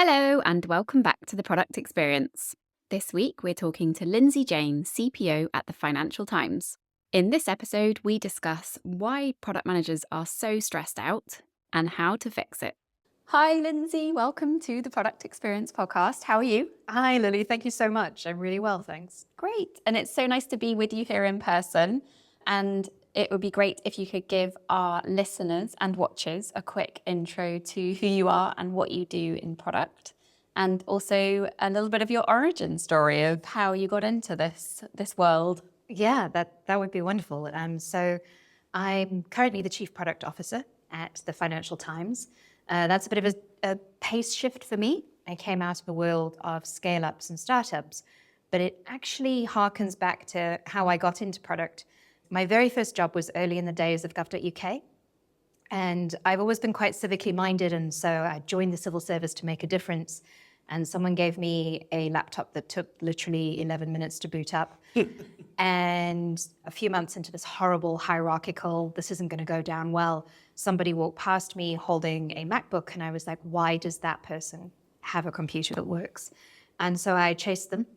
Hello, and welcome back to the Product Experience. This week, we're talking to Lindsey Jayne, CPO at the Financial Times. In this episode, we discuss why product managers are so stressed out and how to fix it. Hi, Lindsay. Welcome to the Product Experience podcast. How are you? Hi, Lily. Thank you so much. I'm really well, thanks. Great. And it's so nice to be with you here in person. And it would be great if you could give our listeners and watchers a quick intro to who you are and what you do in product. And also a little bit of your origin story of how you got into this world. Yeah, that would be wonderful. So I'm currently the Chief Product Officer at the Financial Times. That's a bit of a pace shift for me. I came out of the world of scale-ups and startups, but it actually harkens back to how I got into product. My very first job was early in the days of gov.uk, and I've always been quite civically minded, and so I joined the civil service to make a difference. And someone gave me a laptop that took literally 11 minutes to boot up. And a few months into this horrible hierarchical, this isn't going to go down well, somebody walked past me holding a MacBook, and I was like, why does that person have a computer that works? And so I chased them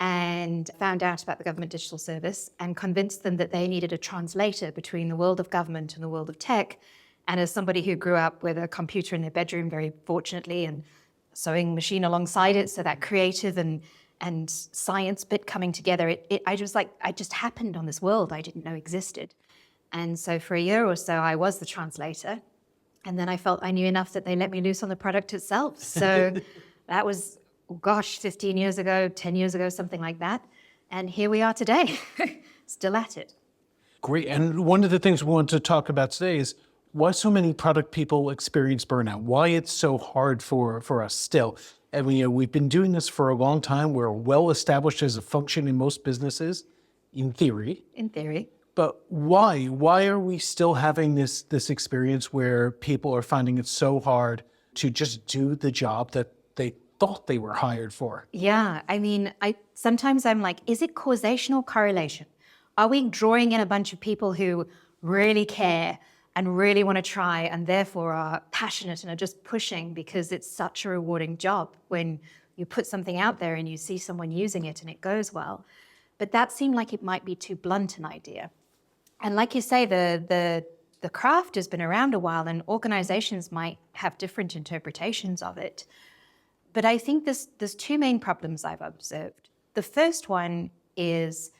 and found out about the Government Digital Service and convinced them that they needed a translator between the world of government and the world of tech. And as somebody who grew up with a computer in their bedroom, very fortunately, and sewing machine alongside it, so that creative and science bit coming together, I just happened on this world I didn't know existed. And so for a year or so, I was the translator. And then I felt I knew enough that they let me loose on the product itself. So that was, 15 years ago, 10 years ago, something like that. And here we are today, still at it. Great. And one of the things we want to talk about today is why so many product people experience burnout, why it's so hard for us still. And we've been doing this for a long time. We're well established as a function in most businesses, in theory. In theory. But why? Why are we still having this experience where people are finding it so hard to just do the job that they thought they were hired for? Yeah, I mean, sometimes I'm like, is it causation or correlation? Are we drawing in a bunch of people who really care and really want to try and therefore are passionate and are just pushing because it's such a rewarding job when you put something out there and you see someone using it and it goes well? But that seemed like it might be too blunt an idea. And like you say, the craft has been around a while and organizations might have different interpretations of it. But I think there's two main problems I've observed. The first one is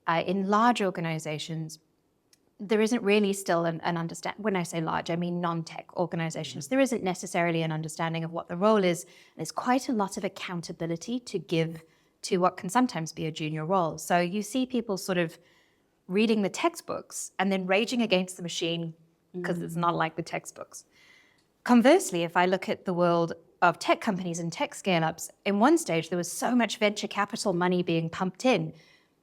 in large organizations, there isn't really still an understanding. When I say large, I mean non-tech organizations. There isn't necessarily an understanding of what the role is. There's quite a lot of accountability to give to what can sometimes be a junior role. So you see people sort of reading the textbooks and then raging against the machine because it's not like the textbooks. Conversely, if I look at the world of tech companies and tech scale-ups, in one stage there was so much venture capital money being pumped in.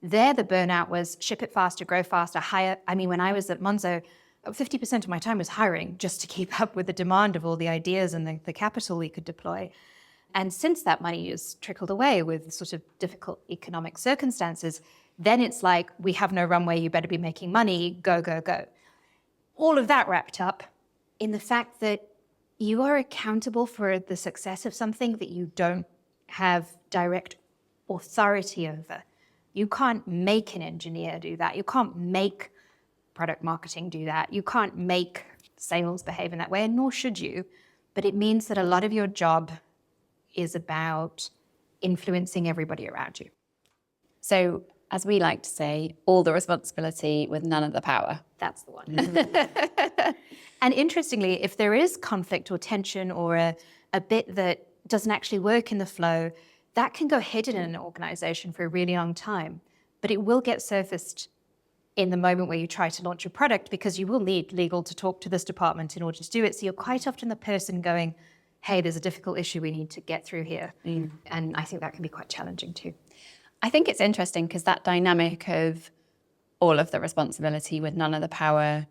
There, the burnout was ship it faster, grow faster, hire. I mean, when I was at Monzo, 50% of my time was hiring just to keep up with the demand of all the ideas and the capital we could deploy. And since that money has trickled away with sort of difficult economic circumstances, then it's like, we have no runway, you better be making money, go, go, go. All of that wrapped up in the fact that you are accountable for the success of something that you don't have direct authority over. You can't make an engineer do that. You can't make product marketing do that. You can't make sales behave in that way, and nor should you. But it means that a lot of your job is about influencing everybody around you. So, as we like to say, all the responsibility with none of the power. That's the one. And interestingly, if there is conflict or tension or a bit that doesn't actually work in the flow, that can go hidden in an organization for a really long time. But it will get surfaced in the moment where you try to launch a product, because you will need legal to talk to this department in order to do it. So you're quite often the person going, hey, there's a difficult issue we need to get through here. And I think that can be quite challenging too. I think it's interesting because that dynamic of all of the responsibility with none of the power,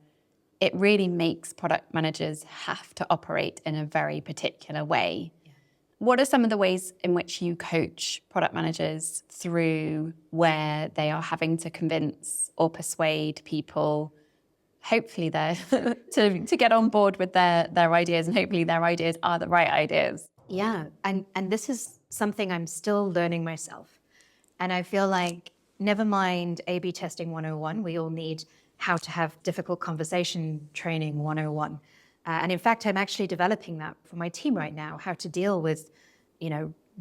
it really makes product managers have to operate in a very particular way. Yeah. What are some of the ways in which you coach product managers through where they are having to convince or persuade people, hopefully they're to get on board with their ideas, and hopefully their ideas are the right ideas? Yeah, and this is something I'm still learning myself. And I feel like, never mind A/B testing 101, we all need how to have difficult conversation training 101. And in fact, I'm actually developing that for my team right now, how to deal with,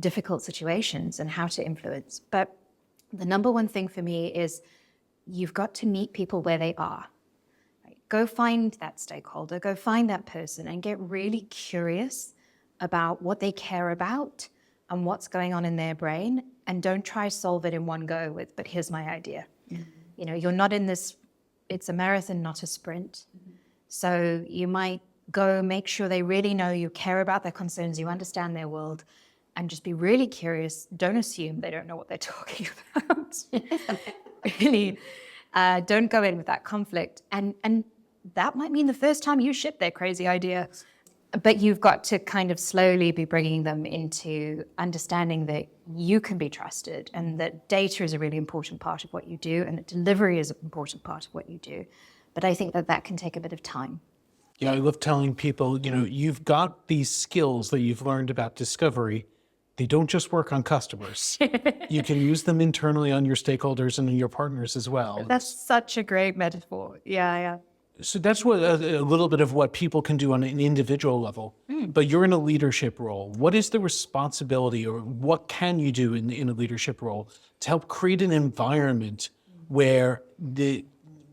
difficult situations and how to influence. But the number one thing for me is you've got to meet people where they are. Right? Go find that stakeholder, go find that person and get really curious about what they care about and what's going on in their brain, and don't try to solve it in one go with, but here's my idea. Mm-hmm. You're not in this, it's a marathon, not a sprint. Mm-hmm. So you might go make sure they really know you care about their concerns, you understand their world, and just be really curious. Don't assume they don't know what they're talking about. Really, don't go in with that conflict. And that might mean the first time you ship their crazy idea. But you've got to kind of slowly be bringing them into understanding that you can be trusted and that data is a really important part of what you do and that delivery is an important part of what you do. But I think that can take a bit of time. Yeah, I love telling people, you've got these skills that you've learned about discovery. They don't just work on customers. You can use them internally on your stakeholders and your partners as well. That's such a great metaphor. Yeah. So that's what a little bit of what people can do on an individual level. But you're in a leadership role. What is the responsibility, or what can you do in a leadership role to help create an environment where the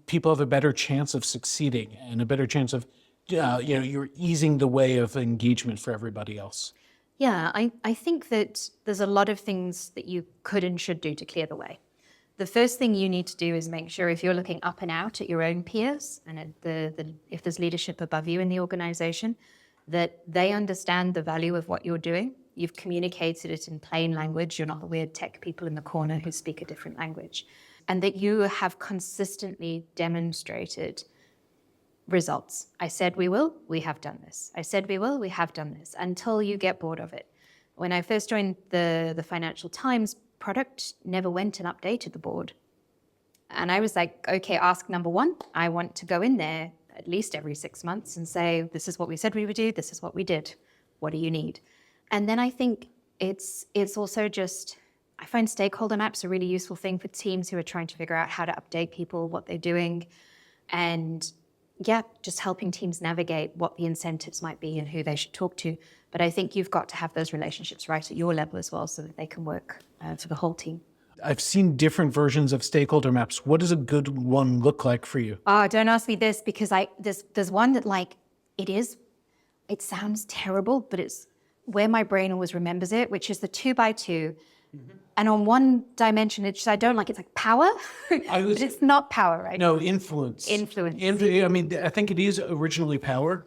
people have a better chance of succeeding and a better chance of, you're easing the way of engagement for everybody else? Yeah, I think that there's a lot of things that you could and should do to clear the way. The first thing you need to do is make sure, if you're looking up and out at your own peers and at if there's leadership above you in the organization, that they understand the value of what you're doing. You've communicated it in plain language. You're not the weird tech people in the corner who speak a different language. And that you have consistently demonstrated results. I said we will, we have done this. I said we will, we have done this, until you get bored of it. When I first joined the Financial Times, product never went and updated the board. And I was like, okay, ask number one. I want to go in there at least every 6 months and say, this is what we said we would do. This is what we did. What do you need? And then I think it's also just, I find stakeholder maps a really useful thing for teams who are trying to figure out how to update people, what they're doing. And yeah, just helping teams navigate what the incentives might be and who they should talk to. But I think you've got to have those relationships right at your level as well, so that they can work for the whole team. I've seen different versions of stakeholder maps. What does a good one look like for you? Oh, don't ask me this, because there's one that it sounds terrible, but it's where my brain always remembers it, which is the 2x2. Mm-hmm. And on one dimension, I don't like, it's like power, but it's not power, right? No, influence. Influence. I think it is originally power,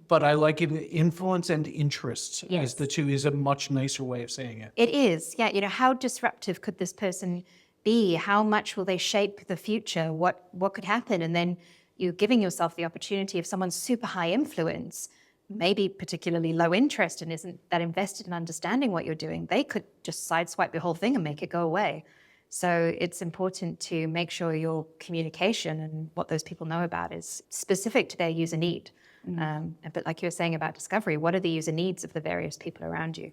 but I like it, influence and interest as the two is a much nicer way of saying it. It is, yeah. How disruptive could this person be? How much will they shape the future? What could happen? And then you're giving yourself the opportunity, if someone's super high influence, maybe particularly low interest and isn't that invested in understanding what you're doing, they could just sideswipe the whole thing and make it go away. So it's important to make sure your communication and what those people know about is specific to their user need. But like you were saying about discovery, what are the user needs of the various people around you?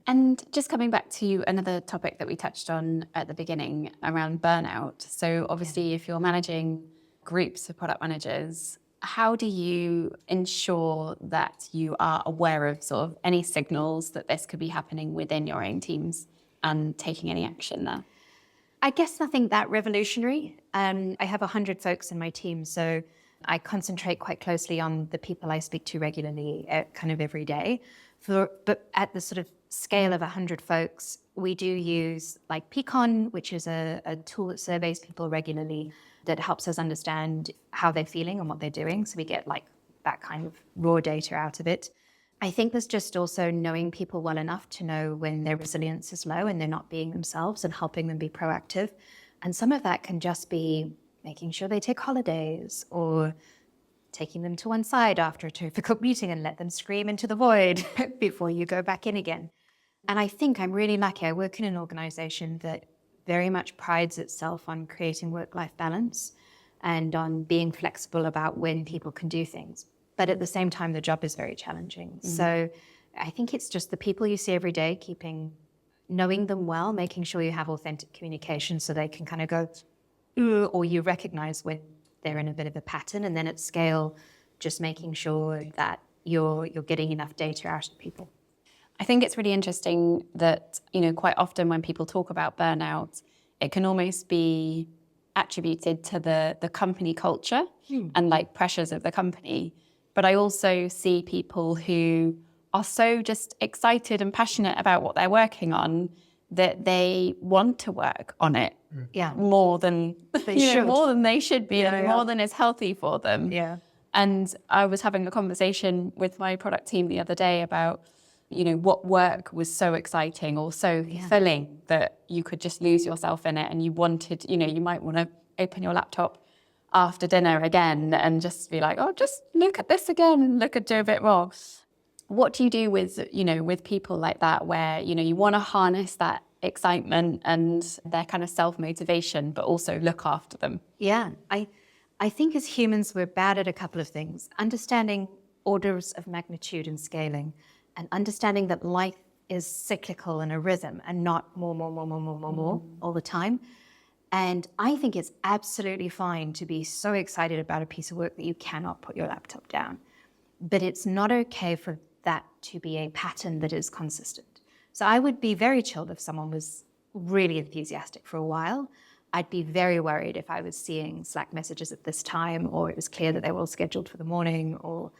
And just coming back to another topic that we touched on at the beginning around burnout. So obviously, if you're managing groups of product managers, how do you ensure that you are aware of sort of any signals that this could be happening within your own teams and taking any action there? I guess nothing that revolutionary. I have 100 folks in my team, so I concentrate quite closely on the people I speak to regularly, kind of every day. But at the sort of scale of 100 folks, we do use like Peakon, which is a tool that surveys people regularly, that helps us understand how they're feeling and what they're doing. So we get like that kind of raw data out of it. I think there's just also knowing people well enough to know when their resilience is low and they're not being themselves and helping them be proactive. And some of that can just be making sure they take holidays or taking them to one side after a difficult meeting and let them scream into the void before you go back in again. And I think I'm really lucky. I work in an organization that very much prides itself on creating work-life balance and on being flexible about when people can do things. But at the same time, the job is very challenging. Mm-hmm. So I think it's just the people you see every day, knowing them well, making sure you have authentic communication so they can kind of go, "Ooh," or you recognize when they're in a bit of a pattern. And then at scale, just making sure that you're getting enough data out of people. I think it's really interesting that, quite often when people talk about burnout, it can almost be attributed to the company culture and like pressures of the company. But I also see people who are so just excited and passionate about what they're working on that they want to work on it more than more than they should be, and more than is healthy for them. Yeah. And I was having a conversation with my product team the other day about, what work was so exciting or so fulfilling that you could just lose yourself in it, and you wanted, you might want to open your laptop after dinner again and just be like, oh, just look at this again and do a bit more. What do you do with, with people like that where, you want to harness that excitement and their kind of self-motivation, but also look after them? Yeah, I think as humans, we're bad at a couple of things. Understanding orders of magnitude and scaling, and understanding that life is cyclical and a rhythm and not more all the time. And I think it's absolutely fine to be so excited about a piece of work that you cannot put your laptop down. But it's not okay for that to be a pattern that is consistent. So I would be very chilled if someone was really enthusiastic for a while. I'd be very worried if I was seeing Slack messages at this time, or it was clear that they were all scheduled for the morning, or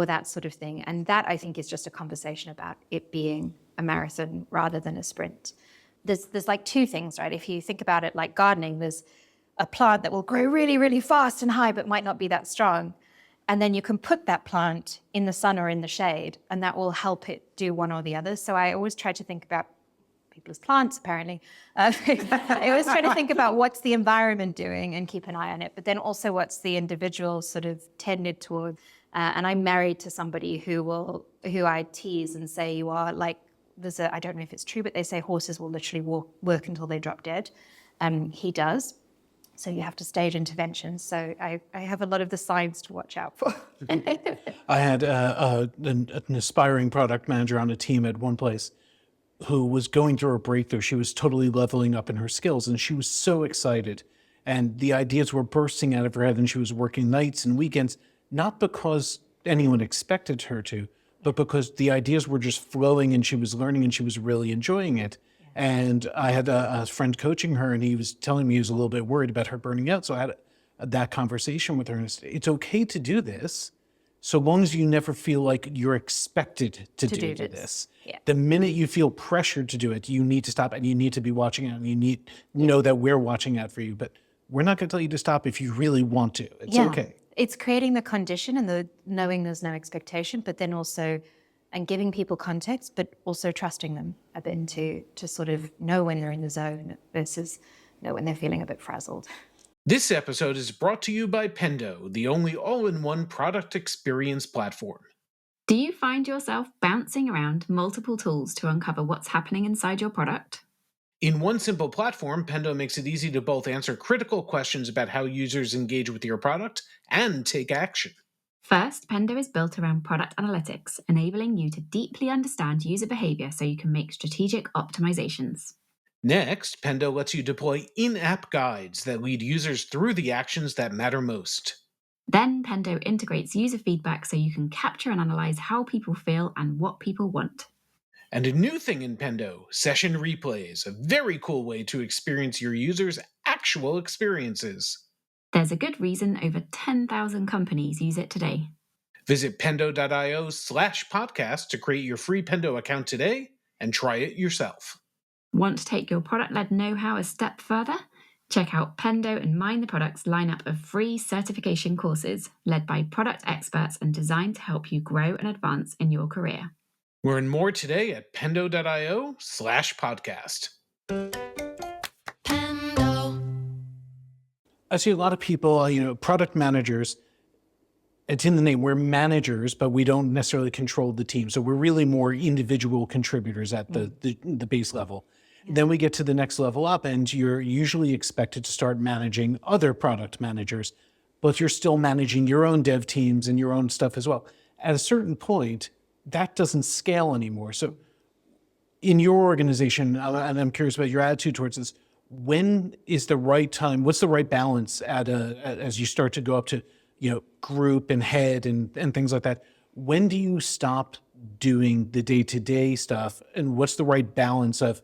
that sort of thing. And that, I think, is just a conversation about it being a marathon rather than a sprint. There's like two things, right? If you think about it like gardening, there's a plant that will grow really, really fast and high, but might not be that strong. And then you can put that plant in the sun or in the shade, and that will help it do one or the other. So I always try to think about people as plants, apparently. I always try to think about what's the environment doing and keep an eye on it, but then also what's the individual sort of tended toward. And I'm married to somebody who I tease and say, you are like, I don't know if it's true, but they say horses will literally work until they drop dead. He does. So you have to stage interventions. So I have a lot of the signs to watch out for. I had an aspiring product manager on a team at one place who was going through a breakthrough. She was totally leveling up in her skills, and she was so excited. And the ideas were bursting out of her head, and she was working nights and weekends, not because anyone expected her to, but because the ideas were just flowing and she was learning and she was really enjoying it. And I had a friend coaching her, and he was telling me he was a little bit worried about her burning out. So I had that conversation with her, and it's okay to do this so long as you never feel like you're expected to do this. Yeah. The minute you feel pressured to do it, you need to stop, and you need to be watching out, and you need to know that we're watching out for you. But we're not going to tell you to stop if you really want to. It's okay. It's creating the condition and the knowing there's no expectation, but then also, and giving people context, but also trusting them a bit to sort of know when they're in the zone versus know when they're feeling a bit frazzled. This episode is brought to you by Pendo, the only all-in-one product experience platform. Do you find yourself bouncing around multiple tools to uncover what's happening inside your product? In one simple platform, Pendo makes it easy to both answer critical questions about how users engage with your product and take action. First, Pendo is built around product analytics, enabling you to deeply understand user behavior so you can make strategic optimizations. Next, Pendo lets you deploy in-app guides that lead users through the actions that matter most. Then, Pendo integrates user feedback so you can capture and analyze how people feel and what people want. And a new thing in Pendo, session replays, a very cool way to experience your users' actual experiences. There's a good reason over 10,000 companies use it today. Visit pendo.io/podcast to create your free Pendo account today and try it yourself. Want to take your product-led know-how a step further? Check out Pendo and Mind the Product's lineup of free certification courses led by product experts and designed to help you grow and advance in your career. Learn more today at pendo.io/podcast. I see a lot of people, product managers, it's in the name, we're managers, but we don't necessarily control the team. So we're really more individual contributors at the base level. Yeah. Then we get to the next level up, and you're usually expected to start managing other product managers, but you're still managing your own dev teams and your own stuff as well. At a certain point, that doesn't scale anymore. So in your organization, and I'm curious about your attitude towards this, when is the right time? What's the right balance as you start to go up to, group and head and things like that? When do you stop doing the day-to-day stuff? And what's the right balance of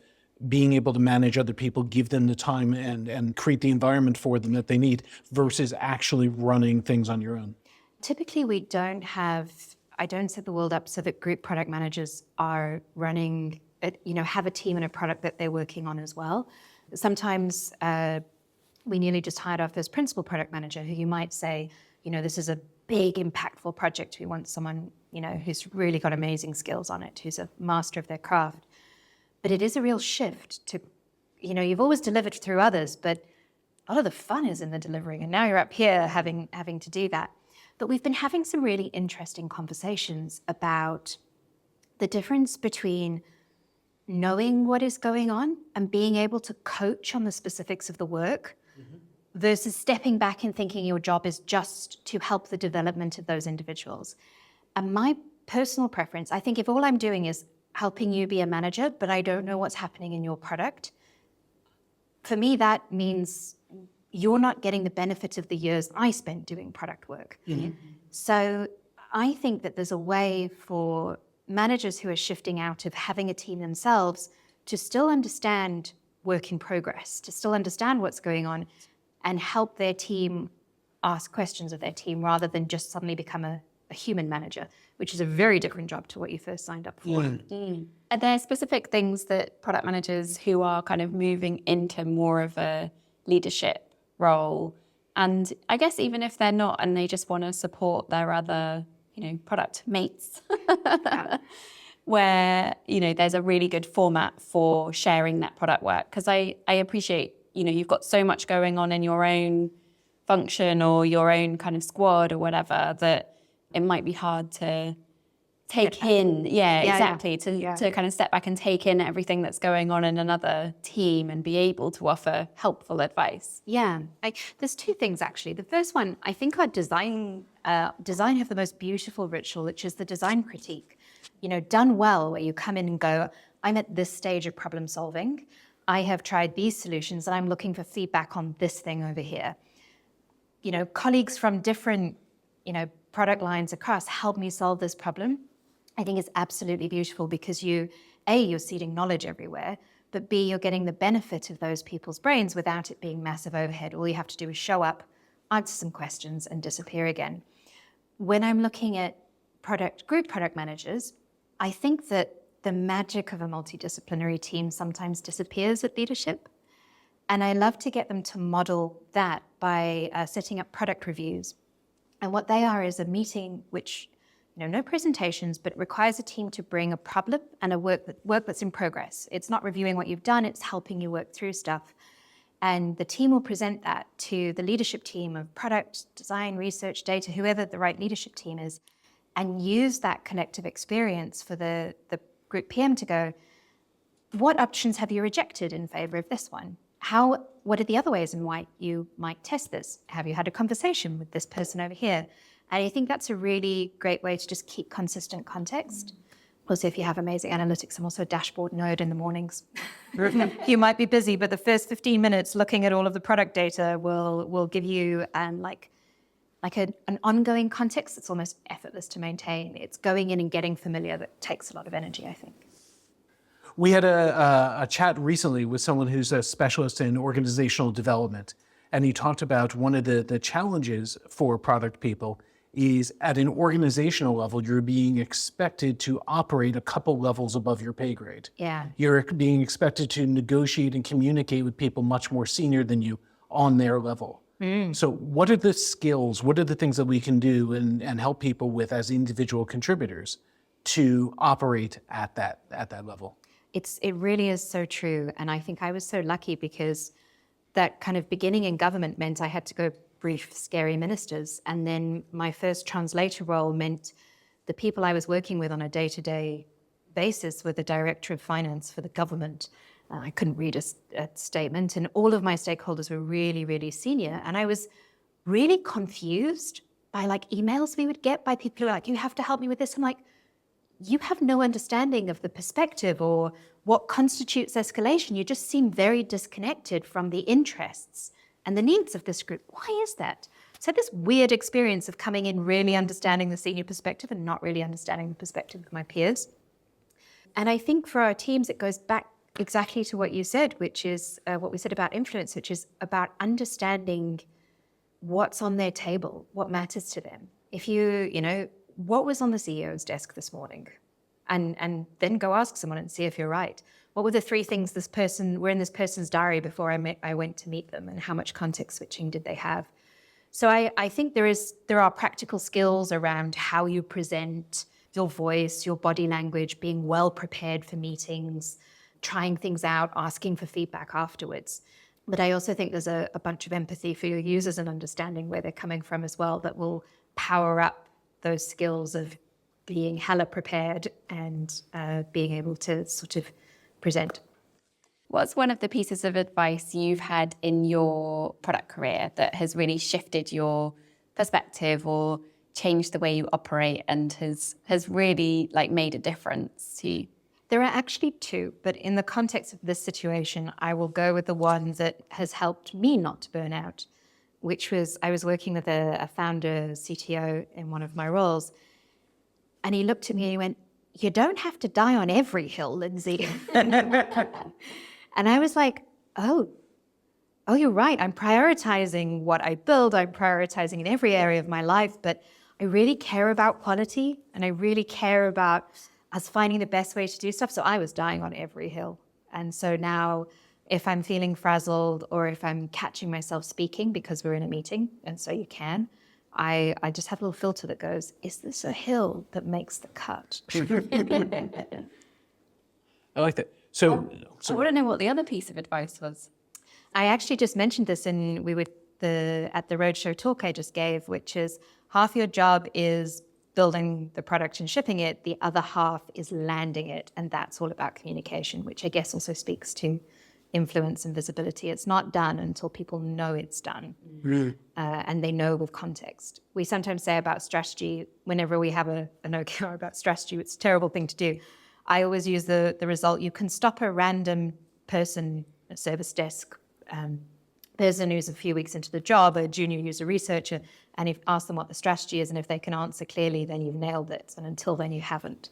being able to manage other people, give them the time and create the environment for them that they need versus actually running things on your own? Typically, I don't set the world up so that group product managers are running, have a team and a product that they're working on as well. Sometimes we nearly just hired our first principal product manager who you might say, this is a big, impactful project. We want someone, who's really got amazing skills on it, who's a master of their craft. But it is a real shift to, you've always delivered through others, but a lot of the fun is in the delivering. And now you're up here having to do that. But we've been having some really interesting conversations about the difference between knowing what is going on and being able to coach on the specifics of the work versus stepping back and thinking your job is just to help the development of those individuals. And my personal preference, I think if all I'm doing is helping you be a manager, but I don't know what's happening in your product, for me, that means you're not getting the benefit of the years I spent doing product work. So I think that there's a way for managers who are shifting out of having a team themselves to still understand work in progress, to still understand what's going on and help their team ask questions of their team rather than just suddenly become a human manager, which is a very different job to what you first signed up for. Are there specific things that product managers who are kind of moving into more of a leadership role, and I guess even if they're not and they just want to support their other, product mates, where, there's a really good format for sharing that product work? Because I appreciate, you've got so much going on in your own function or your own kind of squad or whatever that it might be hard to take in. Exactly. To kind of step back and take in everything that's going on in another team and be able to offer helpful advice. There's two things actually. The first one, I think our design have the most beautiful ritual, which is the design critique. Done well, where you come in and go, I'm at this stage of problem solving. I have tried these solutions and I'm looking for feedback on this thing over here. Colleagues from different, product lines across help me solve this problem. I think it's absolutely beautiful because you're seeding knowledge everywhere, but B, you're getting the benefit of those people's brains without it being massive overhead. All you have to do is show up, answer some questions, and disappear again. When I'm looking at group product managers, I think that the magic of a multidisciplinary team sometimes disappears at leadership. And I love to get them to model that by setting up product reviews. And what they are is a meeting which, no presentations, but it requires a team to bring a problem and a work that's in progress. It's not reviewing what you've done, it's helping you work through stuff. And the team will present that to the leadership team of product, design, research, data, whoever the right leadership team is, and use that collective experience for the group PM to go, what options have you rejected in favor of this one? What are the other ways in why you might test this? Have you had a conversation with this person over here? And I think that's a really great way to just keep consistent context. Also, if you have amazing analytics, I'm also a dashboard nerd in the mornings. You might be busy, but the first 15 minutes looking at all of the product data will give you an ongoing context that's almost effortless to maintain. It's going in and getting familiar that takes a lot of energy, I think. We had a chat recently with someone who's a specialist in organizational development, and he talked about one of the challenges for product people is at an organizational level, you're being expected to operate a couple levels above your pay grade. Yeah. You're being expected to negotiate and communicate with people much more senior than you on their level. So what are the skills, what are the things that we can do and help people with as individual contributors to operate at that level? It really is so true. And I think I was so lucky because that kind of beginning in government meant I had to go brief scary ministers. And then my first translator role meant the people I was working with on a day-to-day basis were the director of finance for the government. I couldn't read a statement, and all of my stakeholders were really, really senior. And I was really confused by emails we would get by people who were like, you have to help me with this. I'm like, you have no understanding of the perspective or what constitutes escalation. You just seem very disconnected from the interests and the needs of this group. Why is that? So this weird experience of coming in really understanding the senior perspective and not really understanding the perspective of my peers. And I think for our teams, it goes back exactly to what you said, which is what we said about influence, which is about understanding what's on their table, what matters to them. If what was on the CEO's desk this morning? And then go ask someone and see if you're right. What were the 3 things were in this person's diary before I went to meet them, and how much context switching did they have? So I think there are practical skills around how you present your voice, your body language, being well prepared for meetings, trying things out, asking for feedback afterwards. But I also think there's a bunch of empathy for your users and understanding where they're coming from as well that will power up those skills of being hella prepared and being able to sort of present. What's one of the pieces of advice you've had in your product career that has really shifted your perspective or changed the way you operate and has really made a difference to you? There are actually 2, but in the context of this situation, I will go with the one that has helped me not to burn out, which was I was working with a founder, CTO in one of my roles, and he looked at me and he went, "You don't have to die on every hill, Lindsay." And I was like, oh, you're right. I'm prioritizing what I build. I'm prioritizing in every area of my life, but I really care about quality and I really care about us finding the best way to do stuff. So I was dying on every hill. And so now if I'm feeling frazzled or if I'm catching myself speaking because we're in a meeting, and so you can, I just have a little filter that goes, is this a hill that makes the cut? I like that. So I want to know what the other piece of advice was. I actually just mentioned this at the roadshow talk I just gave, which is half your job is building the product and shipping it. The other half is landing it. And that's all about communication, which I guess also speaks to influence and visibility. It's not done until people know it's done. Really? And they know with context. We sometimes say about strategy, whenever we have an OKR about strategy, it's a terrible thing to do. I always use the result. You can stop a random person, a service desk person who's a few weeks into the job, a junior user researcher, and ask them what the strategy is, and if they can answer clearly, then you've nailed it. And until then, you haven't.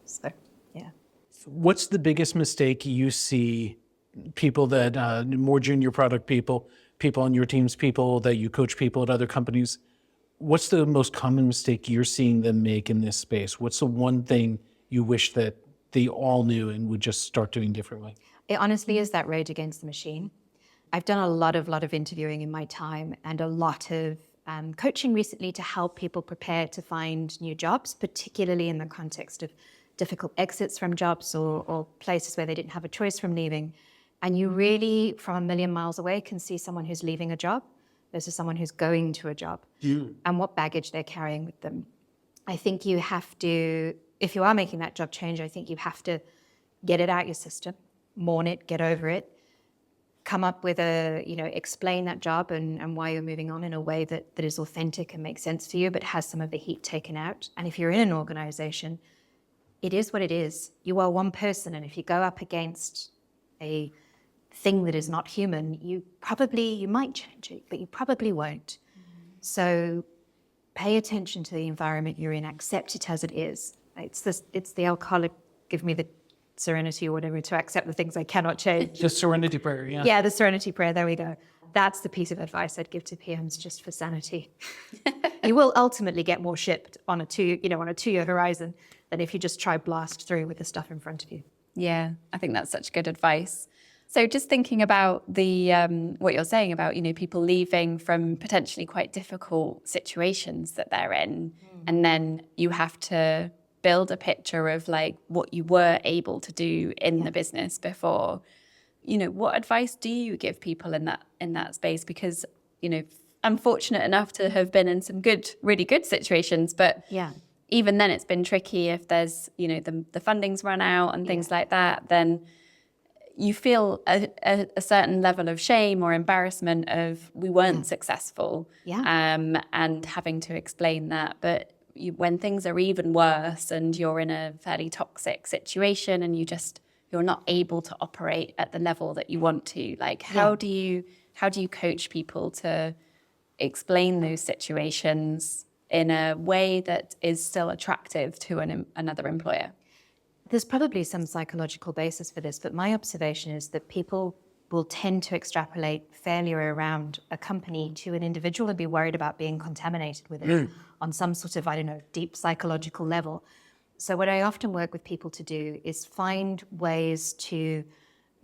So, yeah. What's the biggest mistake you see people that, more junior product people on your teams, people that you coach, people at other companies, what's the most common mistake you're seeing them make in this space? What's the one thing you wish that they all knew and would just start doing differently? It honestly is that rage against the machine. I've done a lot of interviewing in my time and a lot of coaching recently to help people prepare to find new jobs, particularly in the context of difficult exits from jobs or places where they didn't have a choice from leaving. And you really, from a million miles away, can see someone who's leaving a job versus someone who's going to a job and what baggage they're carrying with them. I think you have to, if you are making that job change, I think you have to get it out your system, mourn it, get over it, come up with explain that job and why you're moving on in a way that is authentic and makes sense for you, but has some of the heat taken out. And if you're in an organization, it is what it is. You are one person, and if you go up against a thing that is not human, you might change it, but you probably won't. So pay attention to the environment you're in, accept it as it is. It's the alcoholic, give me the serenity or whatever, to accept the things I cannot change. The serenity prayer, yeah. Yeah, the serenity prayer, there we go. That's the piece of advice I'd give to PMs just for sanity. You will ultimately get more shipped on a 2-year horizon than if you just try blast through with the stuff in front of you. Yeah, I think that's such good advice. So just thinking about the what you're saying about, people leaving from potentially quite difficult situations that they're in, and then you have to build a picture of what you were able to do in the business before. What advice do you give people in that space? Because, I'm fortunate enough to have been in some really good situations, but even then it's been tricky if there's, the funding's run out and things like that, then you feel a certain level of shame or embarrassment of we weren't successful, and having to explain that. But, when things are even worse and you're in a fairly toxic situation and you're not able to operate at the level that you want to, like how do you coach people to explain those situations in a way that is still attractive to another employer? There's probably some psychological basis for this, but my observation is that people will tend to extrapolate failure around a company to an individual and be worried about being contaminated with it on some sort of, I don't know, deep psychological level. So what I often work with people to do is find ways to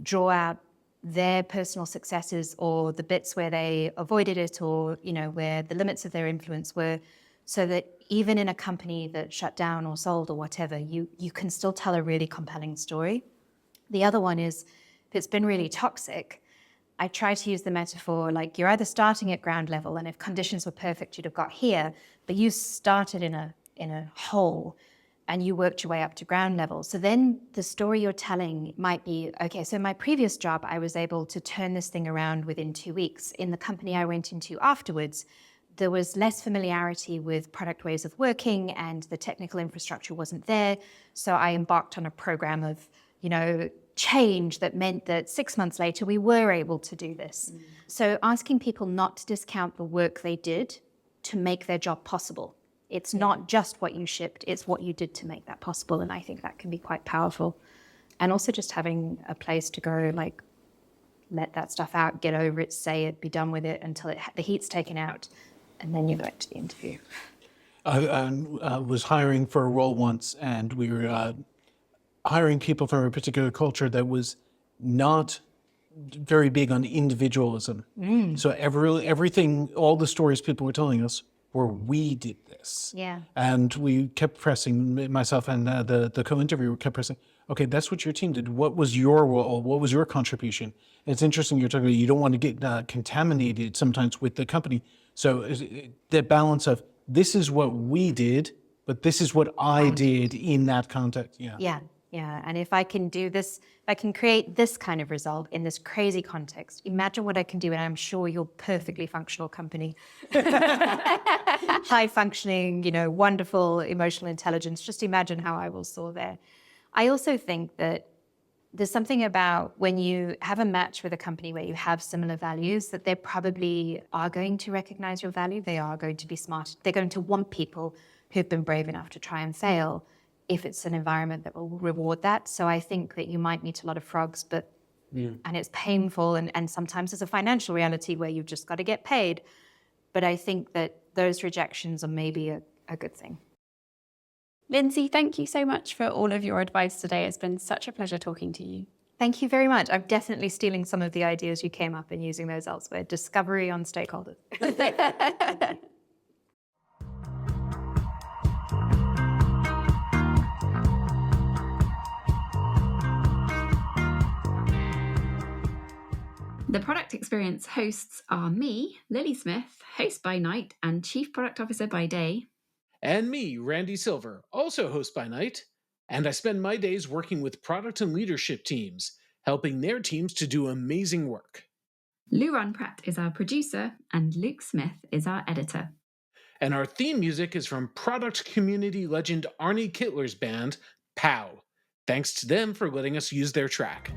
draw out their personal successes or the bits where they avoided it, or, you know, where the limits of their influence were, so that even in a company that shut down or sold or whatever, you can still tell a really compelling story. The other one is, if it's been really toxic, I try to use the metaphor like you're either starting at ground level, and if conditions were perfect, you'd have got here, but you started in a hole and you worked your way up to ground level. So then the story you're telling might be, okay, so in my previous job, I was able to turn this thing around within 2 weeks. In the company I went into afterwards, there was less familiarity with product ways of working and the technical infrastructure wasn't there. So I embarked on a program of, you know, change that meant that 6 months later, we were able to do this. So asking people not to discount the work they did to make their job possible. It's not just what you shipped, it's what you did to make that possible. And I think that can be quite powerful. And also just having a place to go, like, let that stuff out, get over it, say it, be done with it until the heat's taken out. And then you go into the interview. I was hiring for a role once, and we were hiring people from a particular culture that was not very big on individualism. So everything, all the stories people were telling us were, we did this. Yeah. And we kept pressing, myself and the co-interviewer kept pressing, okay, that's what your team did. What was your role? What was your contribution? And it's interesting you're talking about, you don't want to get contaminated sometimes with the company. So the balance of, this is what we did, but this is what I did in that context. Yeah. And if I can do this, if I can create this kind of result in this crazy context, imagine what I can do. And I'm sure you're a perfectly functional company. High functioning, you know, wonderful emotional intelligence. Just imagine how I will soar there. I also think that there's something about when you have a match with a company where you have similar values, that they probably are going to recognize your value. They are going to be smart. They're going to want people who've been brave enough to try and fail, if it's an environment that will reward that. So I think that you might meet a lot of frogs, but and it's painful, and sometimes there's a financial reality where you've just got to get paid. But I think that those rejections are maybe a good thing. Lindsay, thank you so much for all of your advice today. It's been such a pleasure talking to you. Thank you very much. I'm definitely stealing some of the ideas you came up and using those elsewhere. Discovery on stakeholders. The Product Experience hosts are me, Lily Smith, host by night and Chief Product Officer by day. And me, Randy Silver, also host by night. And I spend my days working with product and leadership teams, helping their teams to do amazing work. Luron Pratt is our producer and Luke Smith is our editor. And our theme music is from product community legend Arnie Kittler's band, POW. Thanks to them for letting us use their track.